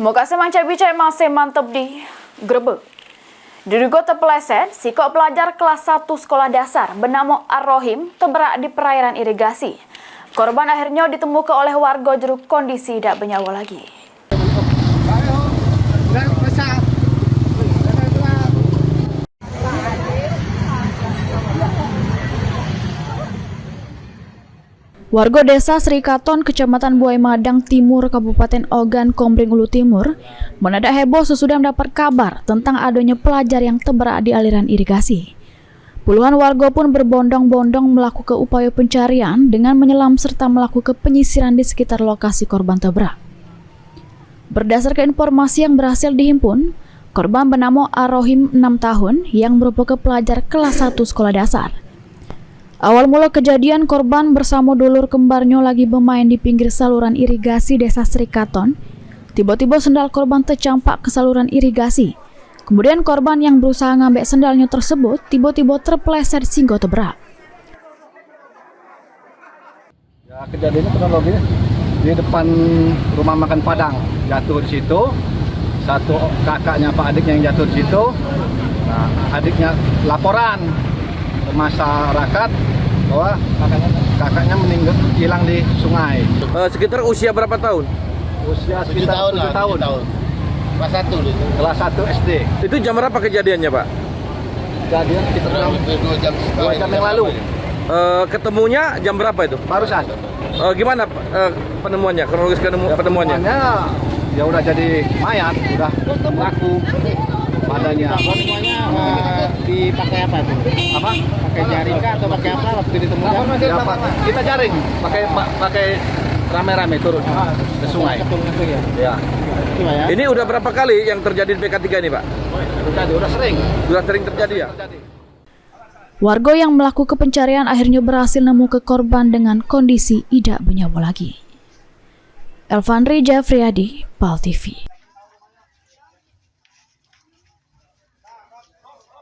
Muka semanca-bicai masih mantap di Grebek. Diduga terpeleset, sikok pelajar kelas 1 sekolah dasar bernama Ar-Rohim terberak di perairan irigasi. Korban akhirnya ditemukan oleh warga jeruk kondisi tidak bernyawa lagi. Warga desa Sri Katon, Kecamatan Buai Madang Timur, Kabupaten Ogan Komering Ulu Timur, mendadak heboh sesudah mendapat kabar tentang adanya pelajar yang terberak di aliran irigasi. Puluhan warga pun berbondong-bondong melakukan upaya pencarian dengan menyelam serta melakukan penyisiran di sekitar lokasi korban terberak. Berdasarkan informasi yang berhasil dihimpun, korban bernama Ar-Rohim 6 tahun yang merupakan pelajar kelas 1 sekolah dasar. Awal mula kejadian, korban bersama dulur kembarnya lagi bermain di pinggir saluran irigasi desa Sri Katon. Tiba-tiba sendal korban tercampak ke saluran irigasi. Kemudian korban yang berusaha ngambil sendalnya tersebut tiba-tiba terpeleset sehingga terberak. Ya, kejadiannya kronologisnya di depan rumah makan Padang, jatuh di situ. Satu kakaknya Pak adiknya yang jatuh di situ. Nah, adiknya laporan ke masyarakat bahwa kakaknya meninggal hilang di sungai. Sekitar usia berapa tahun? Usia sekitar 7 tahun. Kelas 1 itu. Kelas 1 SD. Itu jam berapa kejadiannya, Pak? Kejadian sekitar 2 jam yang lalu. Ketemunya jam berapa itu? Barusan. Gimana penemuannya? Kronologis penemuannya? Ya udah jadi mayat, udah laku badannya. Semuanya dipakai apa tuh? Apa? Pakai jaring kah atau pakai apa waktu ditemukan? Ya, kita jaring, pakai rame-rame turun ke sungai. Ya. Ini udah berapa kali yang terjadi di PK3 ini, Pak? Udah sering. Sudah sering terjadi ya? Warga yang melakukan pencarian akhirnya berhasil nemu ke korban dengan kondisi tidak bernyawa lagi. Elvanri Jafriyadi, PAL TV.